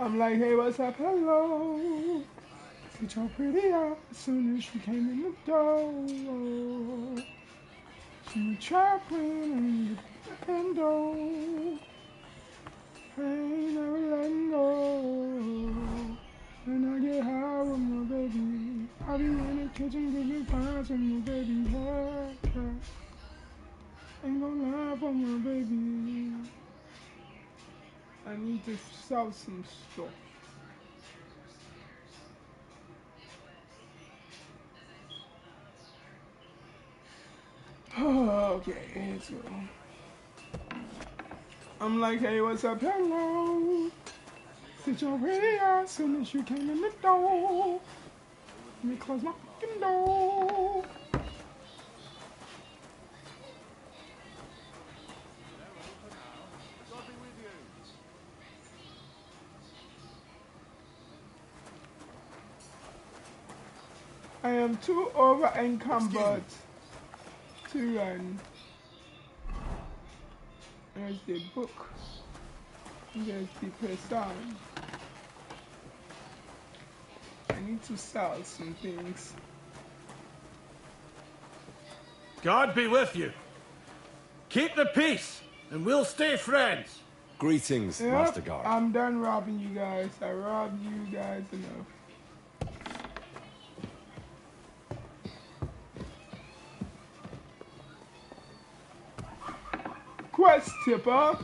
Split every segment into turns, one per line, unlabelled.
I'm like, hey, what's up? Hello. Get your pretty out as soon as she came in the door. She was trapping in the window. I ain't never letting go. When I get high with my baby, I be in the kitchen giving pies with my baby. Yeah. Ain't gonna lie for my baby. I need to sell some stuff. Okay, let's go. I'm like, hey, what's up? Hello. Sit your pretty ass soon as you came in the door. Let me close my fucking door. I am too over encumbered to run. There's the book. There's the person. I need to sell some things.
God be with you. Keep the peace, and we'll stay friends.
Greetings,
Yep,
Master Guard.
I'm done robbing you guys. I robbed you guys enough. Quest tipper.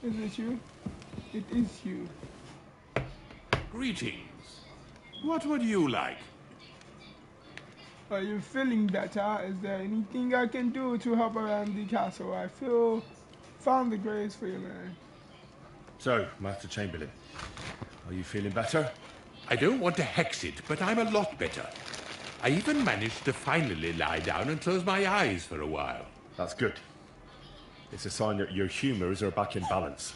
Is it you? It is you.
Greetings. What would you like?
Are you feeling better? Is there anything I can do to help around the castle? I feel found the grace for you, man.
So, Master Chamberlain, are you feeling better?
I don't want to hex it, but I'm a lot better. I even managed to finally lie down and close my eyes for a while.
That's good. It's a sign that your humours are back in balance.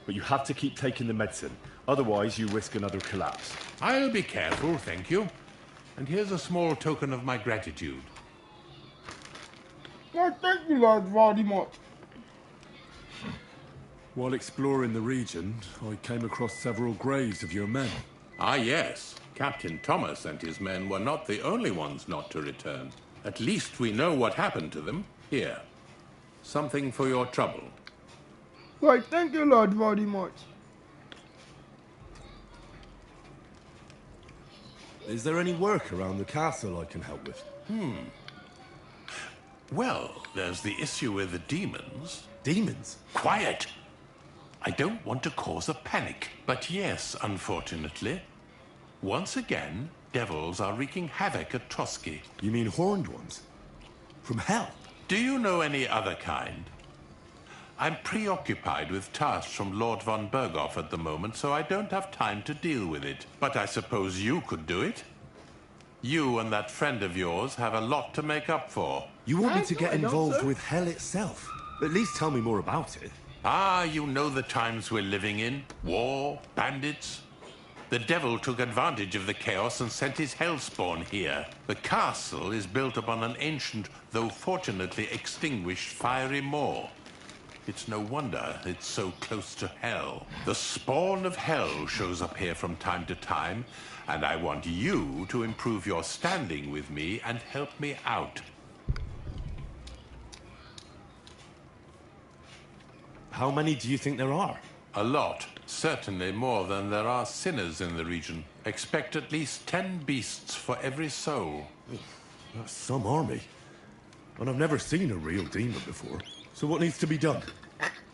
But you have to keep taking the medicine, otherwise you risk another collapse.
I'll be careful, thank you. And here's a small token of my gratitude.
Well, thank you, Lord Voldemort.
While exploring the region, I came across several graves of your men.
Ah, yes. Captain Thomas and his men were not the only ones not to return. At least we know what happened to them. Here. Something for your trouble.
Why, thank you, Lord Voldemort.
Is there any work around the castle I can help with?
Well, there's the issue with the demons.
Demons?
Quiet! I don't want to cause a panic, but yes, unfortunately. Once again, devils are wreaking havoc at Trotsky.
You mean horned ones? From hell?
Do you know any other kind? I'm preoccupied with tasks from Lord von Berghoff at the moment, so I don't have time to deal with it. But I suppose you could do it? You and that friend of yours have a lot to make up for.
You want me to get involved with hell itself? At least tell me more about it.
Ah, you know the times we're living in. War, bandits. The devil took advantage of the chaos and sent his hellspawn here. The castle is built upon an ancient, though fortunately extinguished, fiery moor. It's no wonder it's so close to hell. The spawn of hell shows up here from time to time, and I want you to improve your standing with me and help me out.
How many do you think there are?
A lot. Certainly more than there are sinners in the region. Expect at least 10 beasts for every soul.
That's some army. And I've never seen a real demon before. So what needs to be done?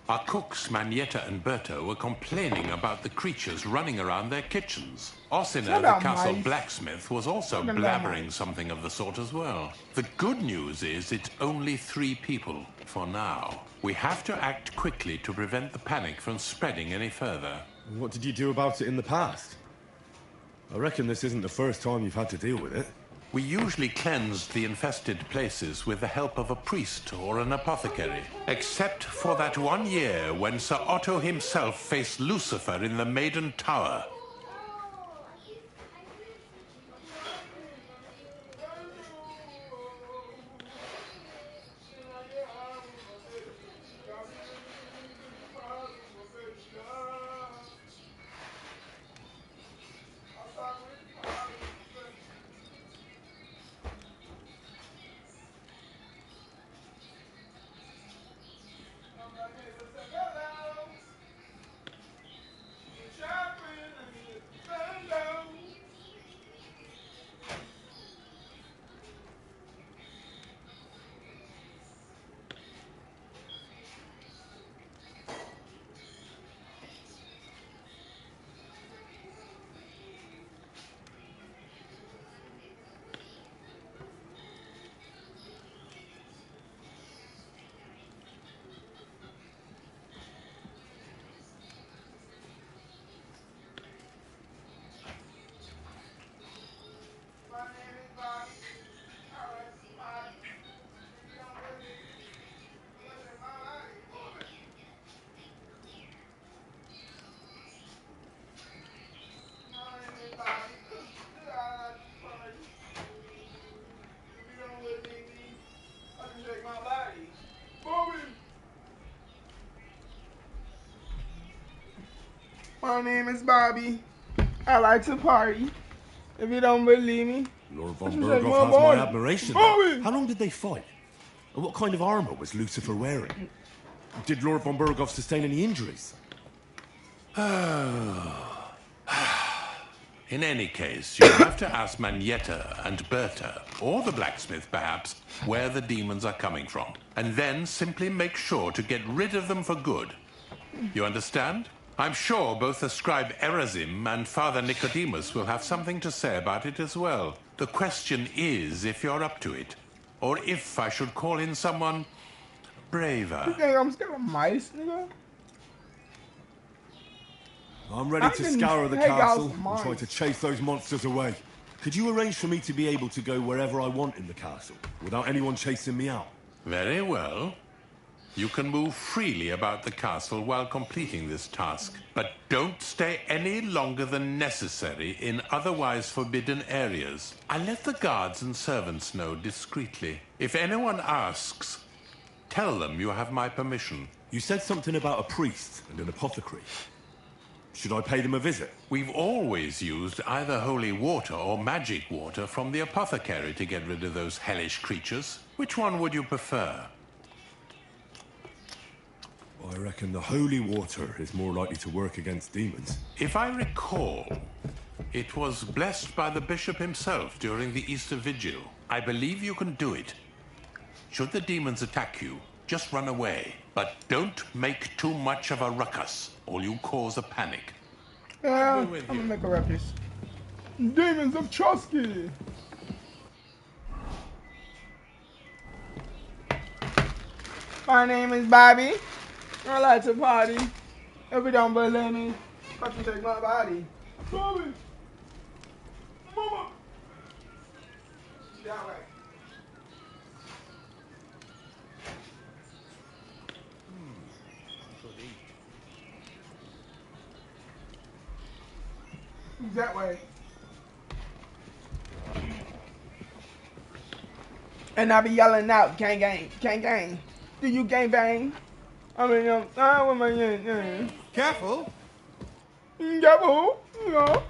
Our cooks, Manietta and Berto, were complaining about the creatures running around their kitchens. Ossina,
Shut
the
up,
castle
Mike.
blacksmith, was also
Shut up,
blabbering
Mike.
something of the sort as well. The good news is it's only 3 people, for now. We have to act quickly to prevent the panic from spreading any further.
What did you do about it in the past? I reckon this isn't the first time you've had to deal with it.
We usually cleansed the infested places with the help of a priest or an apothecary. Except for that one year when Sir Otto himself faced Lucifer in the Maiden Tower.
My name is Bobby. I like to party. If you don't believe me,
Lord von
what you say,
Berghoff
my
has
boy?
my admiration.
Bobby!
How long did they fight? And what kind of armor was Lucifer wearing? Did Lord von Berghoff sustain any injuries?
In any case, you have to ask Manietta and Berta, or the blacksmith perhaps, where the demons are coming from. And then simply make sure to get rid of them for good. You understand? I'm sure both the scribe Erazim and Father Nicodemus will have something to say about it as well. The question is if you're up to it, or if I should call in someone braver.
You think I'm scared of mice, nigga?
I'm ready
I
to
can
scour the
take out
castle
some
and try
mice.
to chase those monsters away. Could you arrange for me to be able to go wherever I want in the castle, without anyone chasing me out?
Very well. You can move freely about the castle while completing this task, but don't stay any longer than necessary in otherwise forbidden areas. I'll let the guards and servants know discreetly. If anyone asks, tell them you have my permission.
You said something about a priest and an apothecary. Should I pay them a visit?
We've always used either holy water or magic water from the apothecary to get rid of those hellish creatures. Which one would you prefer?
I reckon the holy water is more likely to work against demons.
If I recall, it was blessed by the bishop himself during the Easter Vigil. I believe you can do it. Should the demons attack you, just run away. But don't make too much of a ruckus, or you'll cause a panic.
Yeah, I'm gonna make a reference. Demons of Chusky. My name is Bobby. I like to party. If you don't believe me, I can take my body. Bobby! Mama! That way. That way. And I be yelling out, gang, gang, gang, gang. Do you gang bang? I mean, I want my gang.
Careful!
Careful, you know.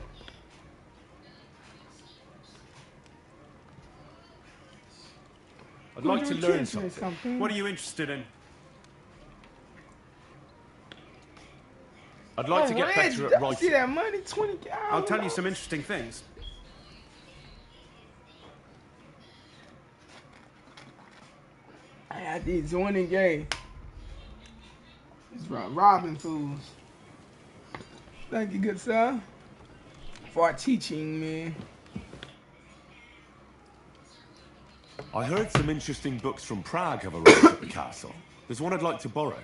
I'd like to learn something.
What are you interested in?
I'd like to get better at
See
writing.
that money, 20.
I'll tell you some interesting things.
I did joining game. It's robbing fools. Thank you, good sir, for teaching me.
I heard some interesting books from Prague have arrived at the castle. There's one I'd like to borrow.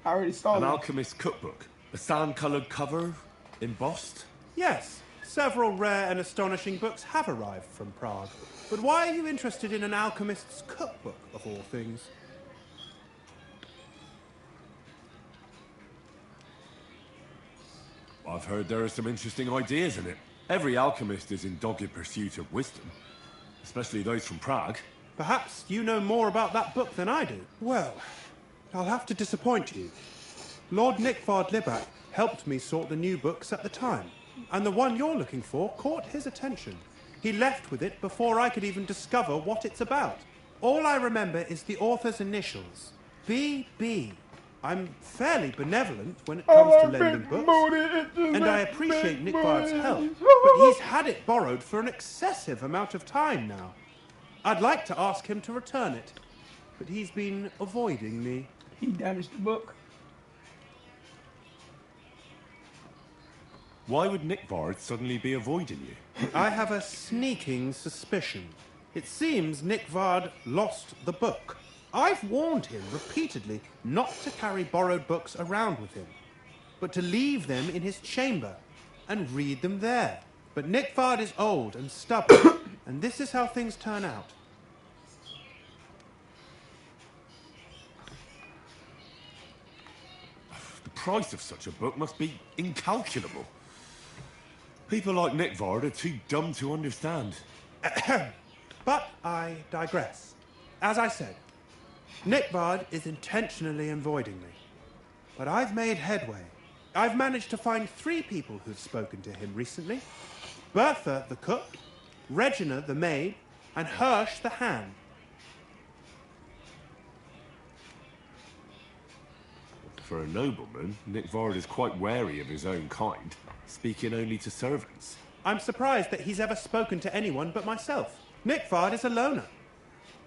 I already saw
An
it.
alchemist's cookbook. A sand-coloured cover, embossed.
Yes, several rare and astonishing books have arrived from Prague. But why are you interested in an alchemist's cookbook, of all things?
I've heard there are some interesting ideas in it. Every alchemist is in dogged pursuit of wisdom, especially those from Prague.
Perhaps you know more about that book than I do. Well, I'll have to disappoint you. Lord Nickvard Libak helped me sort the new books at the time, and the one you're looking for caught his attention. He left with it before I could even discover what it's about. All I remember is the author's initials, B.B. I'm fairly benevolent when it comes to lending books, and I appreciate Nickvard's help, but he's had it borrowed for an excessive amount of time now. I'd like to ask him to return it, but he's been avoiding me.
He damaged the book.
Why would Nickvard suddenly be avoiding you?
I have a sneaking suspicion. It seems Nickvard lost the book. I've warned him repeatedly not to carry borrowed books around with him, but to leave them in his chamber and read them there. But Nickvard is old and stubborn, and this is how things turn out.
The price of such a book must be incalculable. People like Nickvard are too dumb to understand.
But I digress. As I said, Nickvard is intentionally avoiding me. But I've made headway. I've managed to find 3 people who've spoken to him recently. Bertha, the cook, Regina, the maid, and Hirsch, the hand.
For a nobleman, Nick Vard is quite wary of his own kind, speaking only to servants.
I'm surprised that he's ever spoken to anyone but myself. Nick Vard is a loner,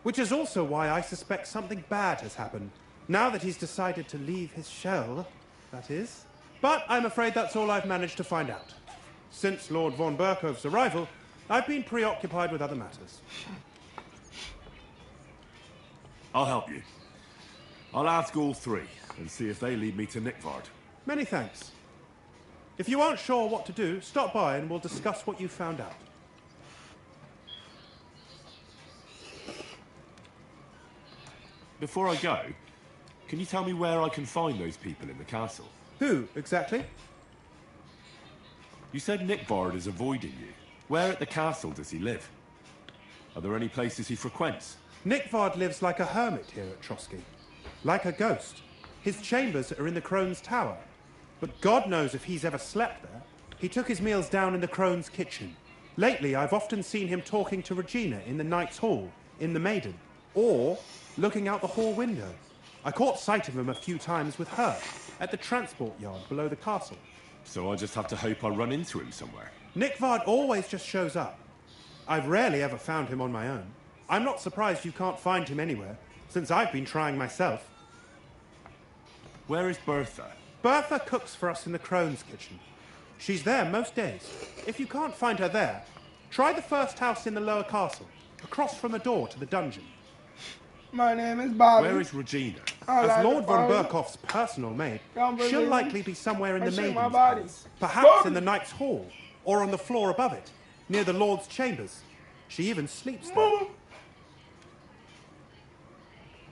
which is also why I suspect something bad has happened, now that he's decided to leave his shell, that is. But I'm afraid that's all I've managed to find out. Since Lord von Berkove's arrival, I've been preoccupied with other matters.
I'll help you. I'll ask all 3 and see if they lead me to Nick Vard.
Many thanks. If you aren't sure what to do, stop by and we'll discuss what you found out.
Before I go, can you tell me where I can find those people in the castle?
Who, exactly?
You said Nick Vard is avoiding you. Where at the castle does he live? Are there any places he frequents?
Nick Vard lives like a hermit here at Trotsky. Like a ghost. His chambers are in the Crone's Tower. But God knows if he's ever slept there. He took his meals down in the Crone's kitchen. Lately, I've often seen him talking to Regina in the Knight's Hall, in the Maiden, or looking out the hall window. I caught sight of him a few times with her, at the transport yard below the castle.
So I just have to hope I run into him somewhere.
Nick Vard always just shows up. I've rarely ever found him on my own. I'm not surprised you can't find him anywhere, since I've been trying myself.
Where is Bertha?
Bertha cooks for us in the Crone's kitchen. She's there most days. If you can't find her there, try the first house in the lower castle, across from the door to the dungeon.
My name is Bobby.
Where is Regina?
As Lord von Berkoff's personal maid, she'll likely be somewhere in the Maiden's Palace. Perhaps in the Knight's Hall, or on the floor above it, near the Lord's chambers. She even sleeps there.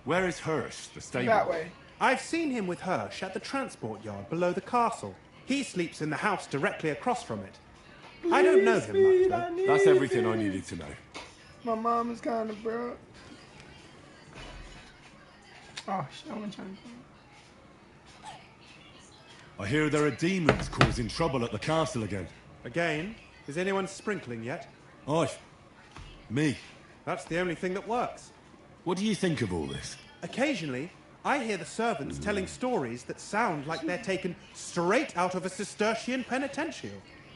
Where is Hirsch, the stable?
That way.
I've seen him with Hirsch at the transport yard below the castle. He sleeps in the house directly across from it. I don't know him much, though.
That's everything I needed to know.
My mom is kind of broke. Oh, shit, I'm trying to...
I hear there are demons causing trouble at the castle again.
Again? Is anyone sprinkling yet?
Aye. Me.
That's the only thing that works.
What do you think of all this?
Occasionally, I hear the servants telling stories that sound like they're taken straight out of a Cistercian penitential.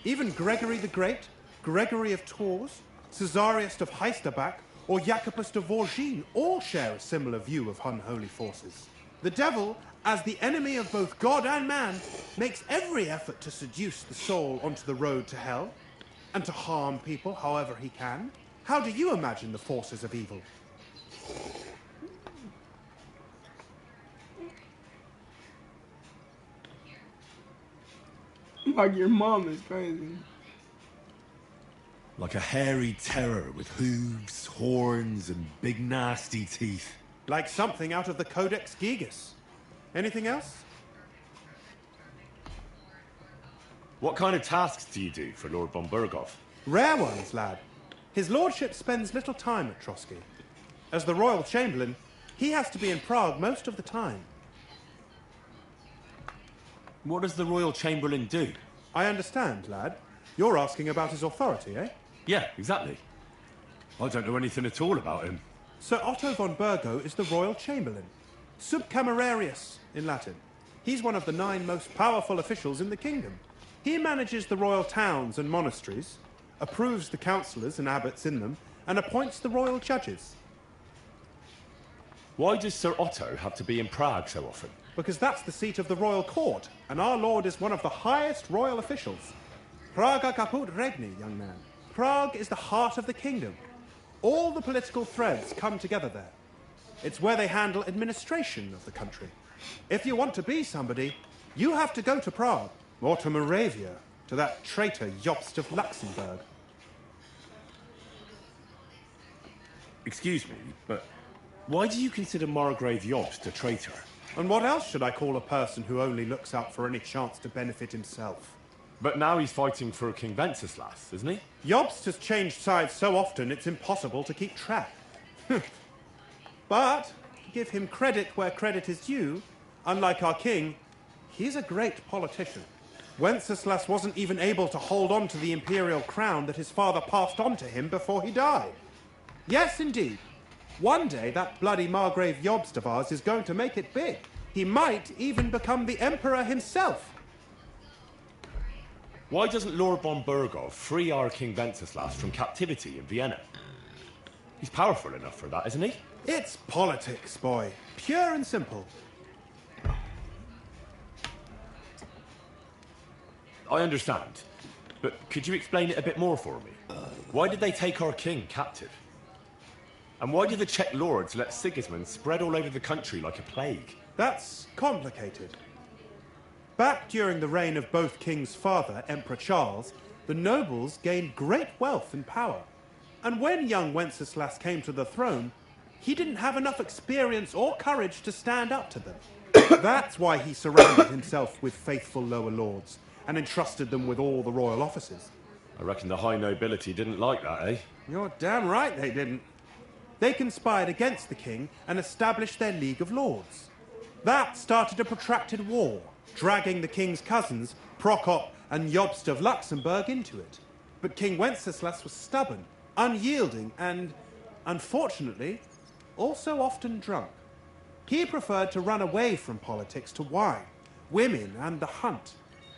Even Gregory the Great, Gregory of Tours, Caesarius of Heisterbach, or Jacobus de Vorgine all share a similar view of unholy forces. The devil, as the enemy of both God and man, makes every effort to seduce the soul onto the road to hell, and to harm people however he can. How do you imagine the forces of evil?
Like your mom is crazy.
Like a hairy terror with hooves, horns, and big nasty teeth.
Like something out of the Codex Gigas. Anything else?
What kind of tasks do you do for Lord von Berghoff?
Rare ones, lad. His lordship spends little time at Trotsky. As the royal chamberlain, he has to be in Prague most of the time.
What does the royal chamberlain do?
I understand, lad. You're asking about his authority, eh?
Yeah, exactly. I don't know anything at all about him.
Sir Otto von Burgo is the royal chamberlain. Subcamerarius, in Latin. He's one of the 9 most powerful officials in the kingdom. He manages the royal towns and monasteries, approves the councillors and abbots in them, and appoints the royal judges.
Why does Sir Otto have to be in Prague so often?
Because that's the seat of the royal court, and our lord is one of the highest royal officials. Praga caput regni, young man. Prague is the heart of the kingdom. All the political threads come together there. It's where they handle administration of the country. If you want to be somebody, you have to go to Prague, or to Moravia, to that traitor Jobst of Luxembourg.
Excuse me, but why do you consider Margrave Jobst a traitor?
And what else should I call a person who only looks out for any chance to benefit himself?
But now he's fighting for King Wenceslas, isn't he?
Jobst has changed sides so often it's impossible to keep track. But, give him credit where credit is due, unlike our king, He's a great politician. Wenceslas wasn't even able to hold on to the imperial crown that his father passed on to him before he died. Yes, indeed. One day, that bloody Margrave Jobst of ours is going to make it big. He might even become the emperor himself.
Why doesn't Lord von Burgov free our King Wenceslas from captivity in Vienna? He's powerful enough for that, isn't he?
It's politics, boy. Pure and simple.
I understand, but could you explain it a bit more for me? Why did they take our king captive? And why did the Czech lords let Sigismund spread all over the country like a plague?
That's complicated. Back during the reign of both King's father, Emperor Charles, the nobles gained great wealth and power. And when young Wenceslas came to the throne, he didn't have enough experience or courage to stand up to them. That's why he surrounded himself with faithful lower lords and entrusted them with all the royal offices.
I reckon the high nobility didn't like that, eh?
You're damn right they didn't. They conspired against the king and established their League of Lords. That started a protracted war, dragging the king's cousins, Prokop and Jobst of Luxembourg, into it. But King Wenceslas was stubborn, unyielding, and, unfortunately, also often drunk. He preferred to run away from politics to wine, women, and the hunt.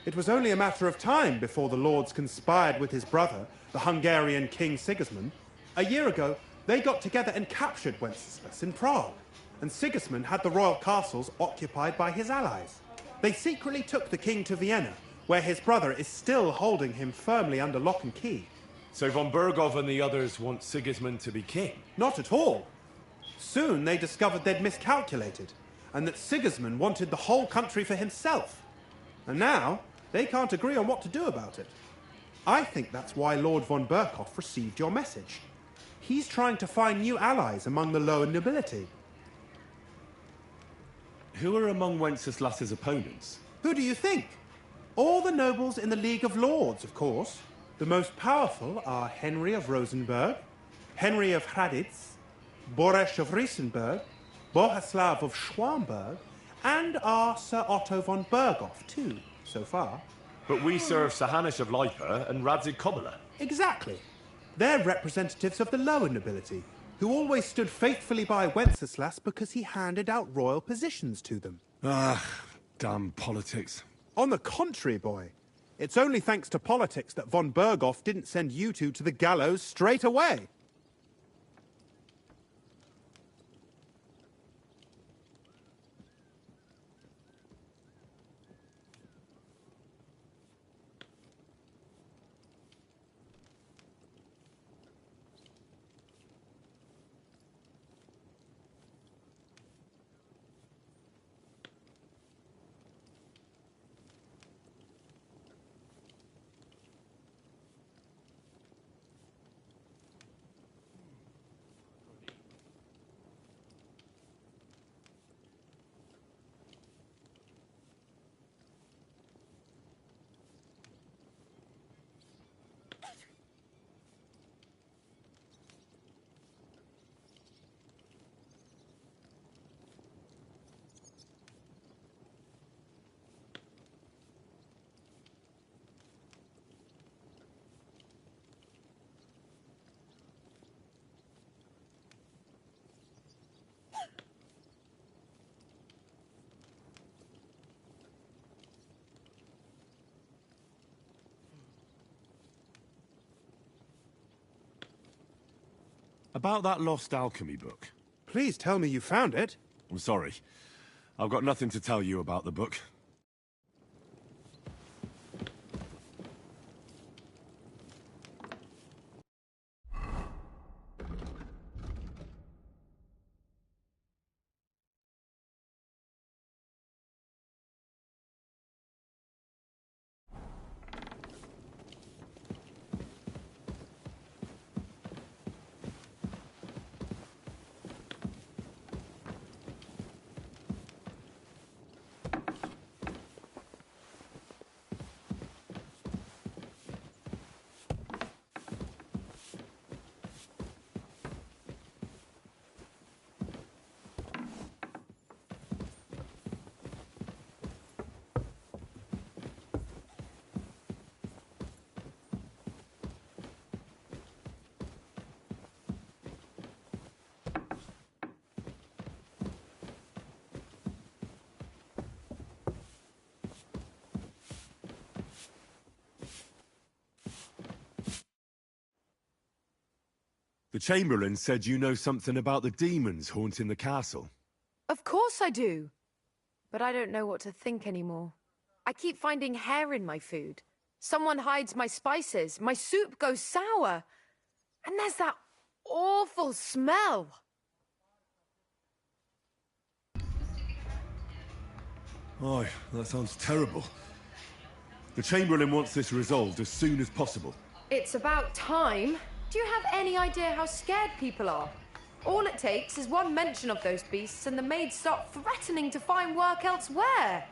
It was only a matter of time before the lords conspired with his brother, the Hungarian King Sigismund. A year ago, they got together and captured Wenceslas in Prague, and Sigismund had the royal castles occupied by his allies. They secretly took the king to Vienna, where his brother is still holding him firmly under lock and key.
So von Burgov and the others want Sigismund to be king?
Not at all. Soon they discovered they'd miscalculated, and that Sigismund wanted the whole country for himself. And now, they can't agree on what to do about it. I think that's why Lord von Burkhoff received your message. He's trying to find new allies among the lower nobility.
Who are among Wenceslas's opponents?
Who do you think? All the nobles in the League of Lords, of course. The most powerful are Henry of Rosenberg, Henry of Hraditz, Boresh of Riesenberg, Bohuslav of Schwamberg, and our Sir Otto von Burghoff, too, so far.
But we serve Sahanish of Lipa and Radzig Kobyla.
Exactly. They're representatives of the lower nobility, who always stood faithfully by Wenceslas because he handed out royal positions to them.
Ah, damn politics.
On the contrary, boy. It's only thanks to politics that von Burghoff didn't send you two to the gallows straight away.
About that lost alchemy book.
Please tell me you found it.
I'm sorry. I've got nothing to tell you about the book. The Chamberlain said you know something about the demons haunting the castle.
Of course I do. But I don't know what to think anymore. I keep finding hair in my food. Someone hides my spices. My soup goes sour. And there's that awful smell.
Oh, that sounds terrible. The Chamberlain wants this resolved as soon as possible.
It's about time. Do you have any idea how scared people are? All it takes is one mention of those beasts and the maids start threatening to find work elsewhere.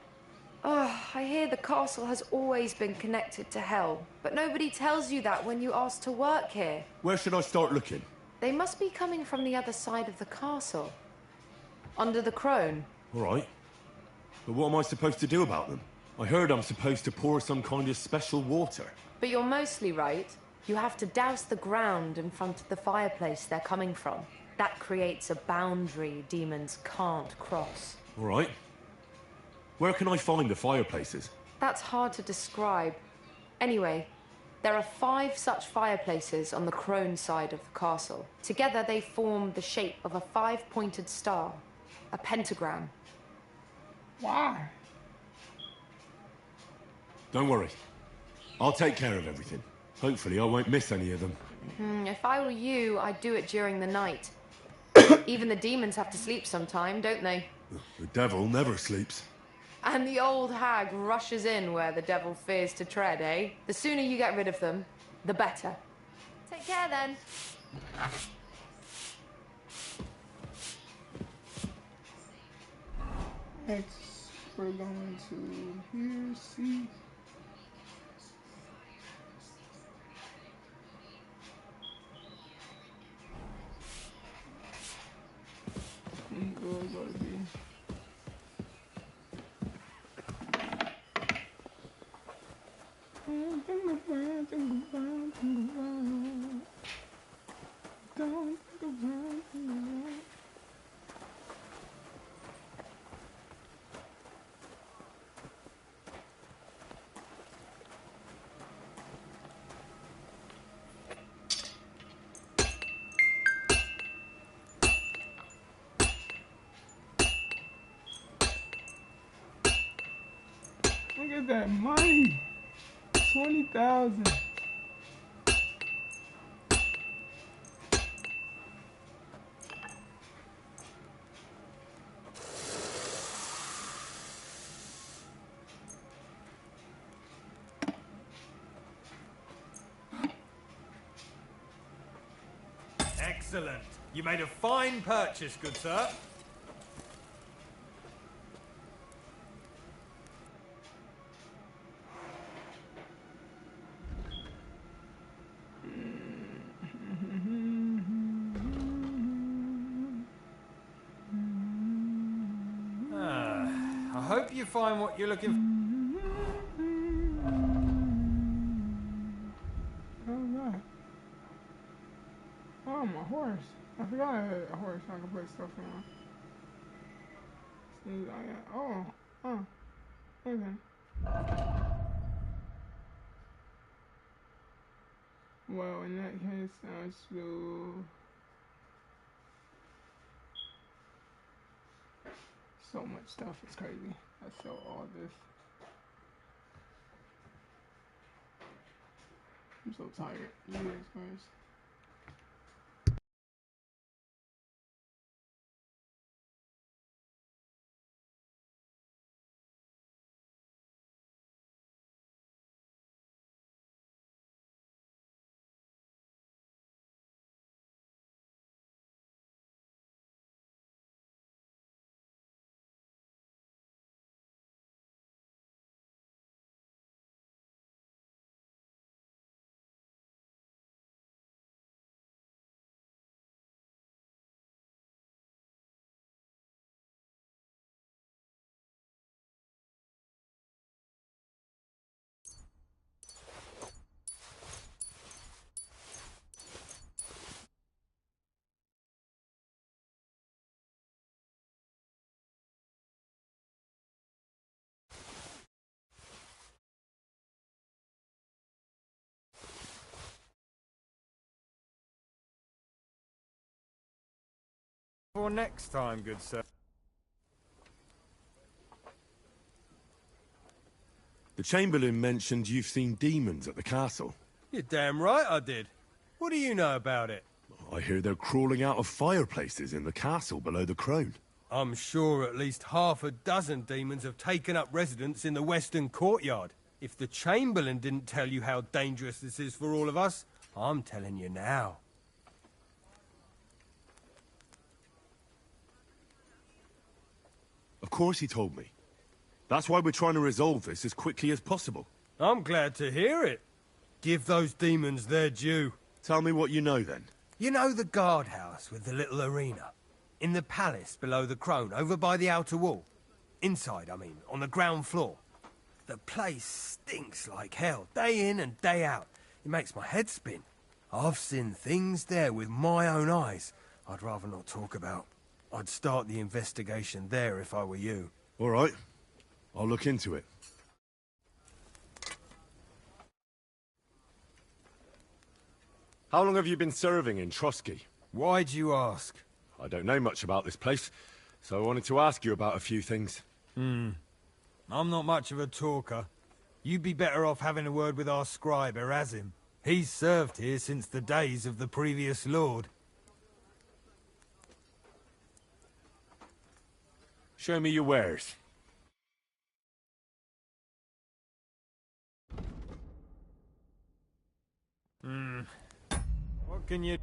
Oh, I hear the castle has always been connected to hell, but nobody tells you that when you ask to work here.
Where should I start looking?
They must be coming from the other side of the castle. Under the crone.
All right. But what am I supposed to do about them? I heard I'm supposed to pour some kind of special water.
But you're mostly right. You have to douse the ground in front of the fireplace they're coming from. That creates a boundary demons can't cross.
All right. Where can I find the fireplaces?
That's hard to describe. Anyway, there are 5 such fireplaces on the crone side of the castle. Together they form the shape of a 5-pointed star, a pentagram.
Why?
Don't worry. I'll take care of everything. Hopefully I won't miss any of them.
If I were you, I'd do it during the night. Even the demons have to sleep sometime, don't they?
The devil never sleeps.
And the old hag rushes in where the devil fears to tread, eh? The sooner you get rid of them, the better. Take care then.
Next, we're going to here, see. Go to B. Look at that money. 20,000.
Excellent. You made a fine purchase, good sir. I hope you find what you're looking for.
Alright. Oh, my horse. I forgot I had a horse so I could put stuff on. See, okay. Well, in that case, I should so much stuff. It's crazy. I sell all this. I'm so tired. You guys first.
For next time, good sir.
The Chamberlain mentioned you've seen demons at the castle.
You're damn right I did. What do you know about it?
I hear they're crawling out of fireplaces in the castle below the Crone.
I'm sure at least half a dozen demons have taken up residence in the western courtyard. If the Chamberlain didn't tell you how dangerous this is for all of us, I'm telling you now.
Of course he told me. That's why we're trying to resolve this as quickly as possible.
I'm glad to hear it. Give those demons their due.
Tell me what you know then.
You know the guardhouse with the little arena? In the palace below the Crone, over by the outer wall? Inside, I mean, on the ground floor. The place stinks like hell, day in and day out. It makes my head spin. I've seen things there with my own eyes I'd rather not talk about. I'd start the investigation there if I were you.
All right. I'll look into it.
How long have you been serving in Trotsky?
Why'd you ask?
I don't know much about this place, so I wanted to ask you about a few things.
I'm not much of a talker. You'd be better off having a word with our scribe, Erasim. He's served here since the days of the previous lord.
Show me your wares.
What can you...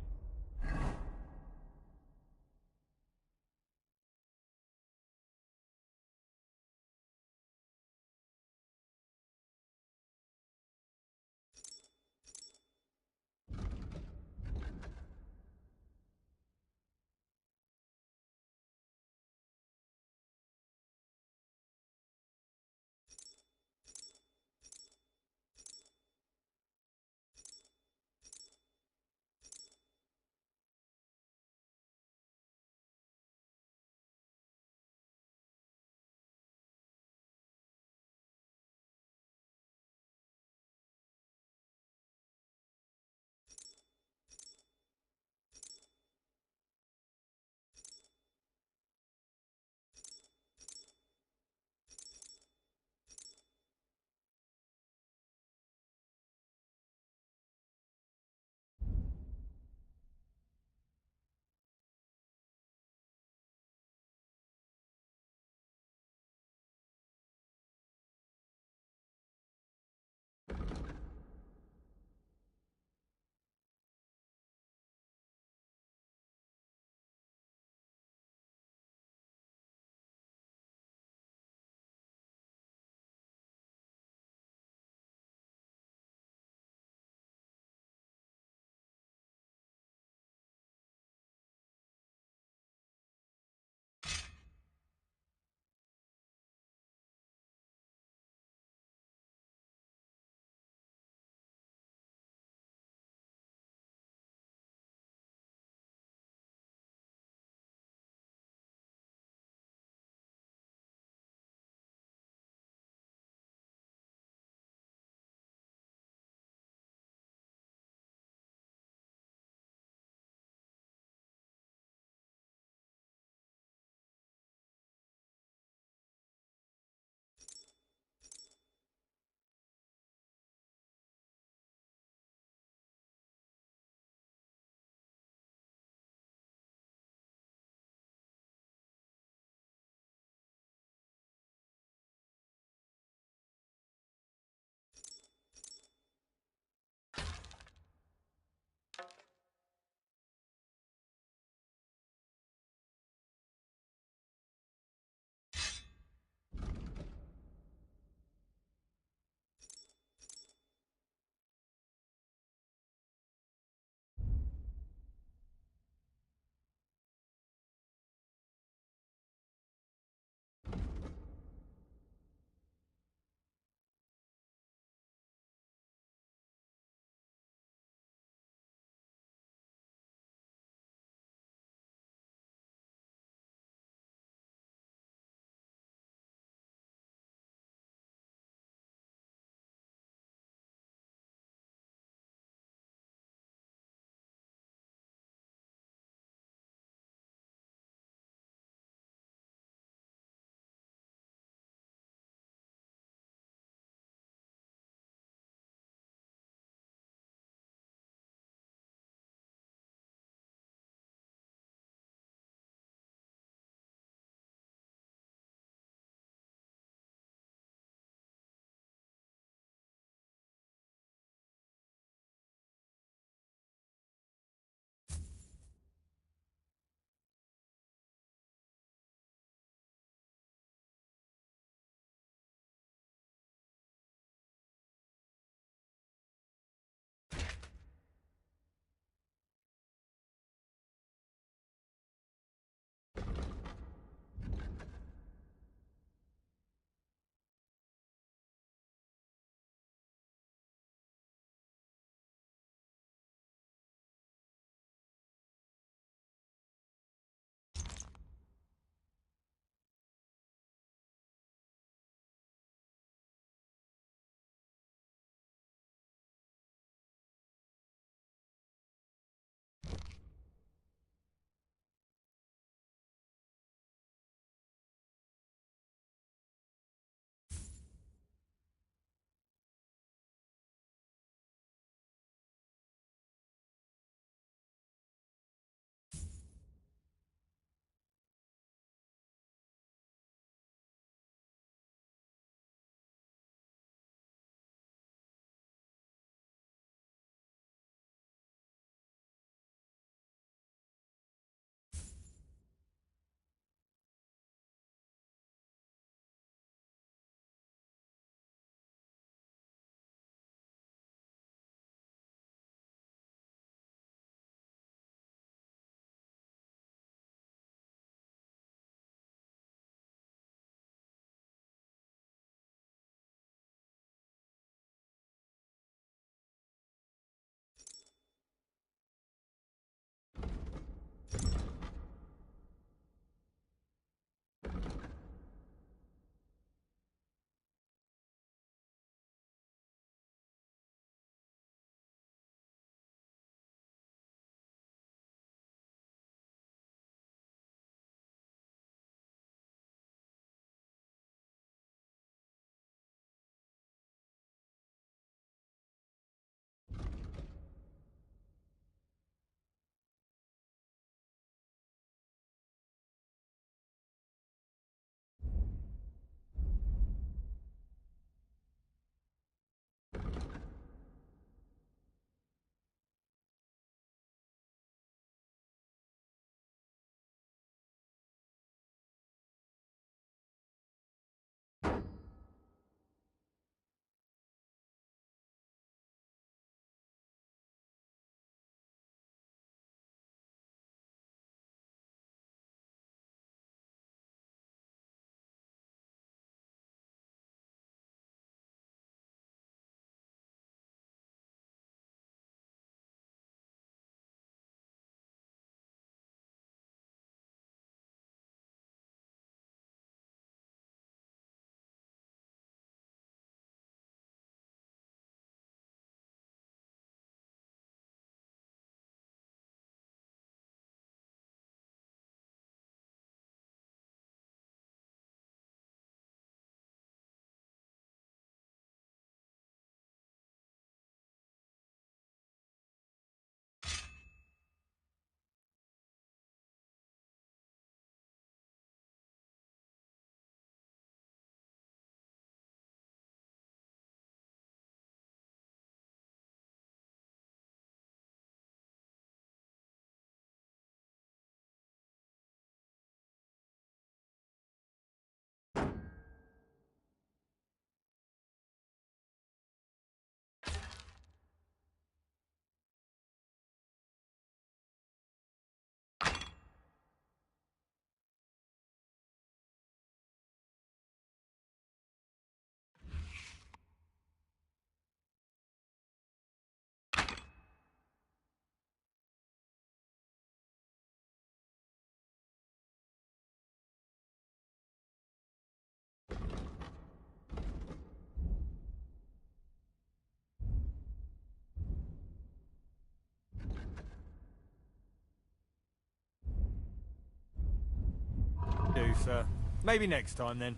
do, sir. Maybe next time, then.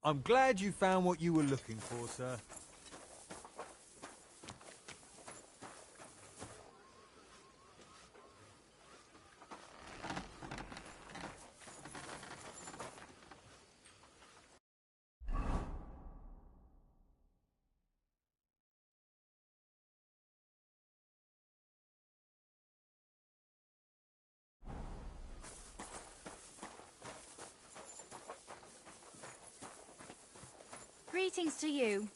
I'm glad you found what you were looking for, sir.
Greetings to you.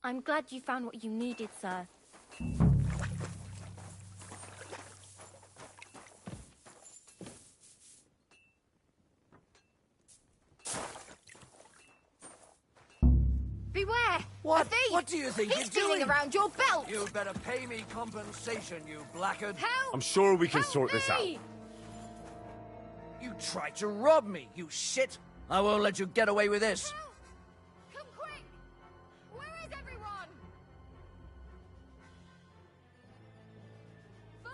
I'm glad you found what you needed, sir.
Beware!
What?
A thief!
What do you think
He's
you're
feeling
doing?
around your belt!
You better pay me compensation, you blackguard.
Help!
I'm sure we can
Help
sort this out.
me!
You tried to rob me, you shit! I won't let you get away with this.
Help! Come quick! Where is everyone? Folks!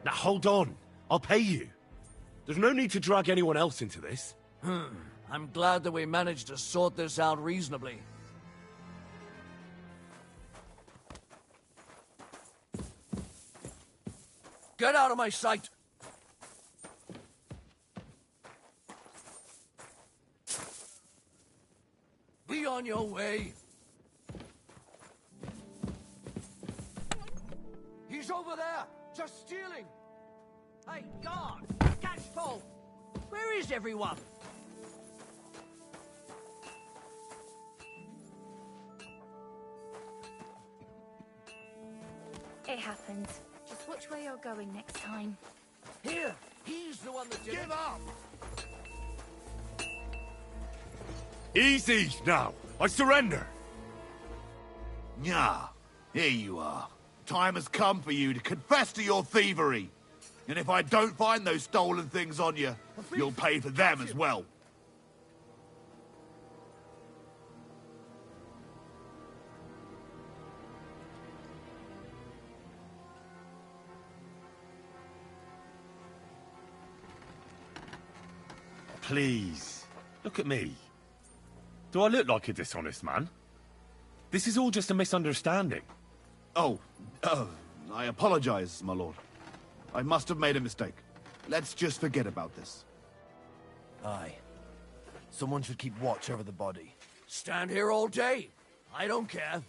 Now hold on. I'll pay you. There's no need to drag anyone else into this.
I'm glad that we managed to sort this out reasonably. Get out of my sight! Be on your way. He's over there, just stealing. Hey, guard! Catch Paul! Where is everyone?
It happens. Just watch where you're going next time.
Here! He's the one that did it!
Give up!
Easy now. I surrender.
Nyah, here you are. Time has come for you to confess to your thievery. And if I don't find those stolen things on you, you'll pay for them as well.
Please, look at me. Do I look like a dishonest man? This is all just a misunderstanding.
Oh, I apologize, my lord. I must have made a mistake. Let's just forget about this.
Aye. Someone should keep watch over the body.
Stand here all day. I don't care.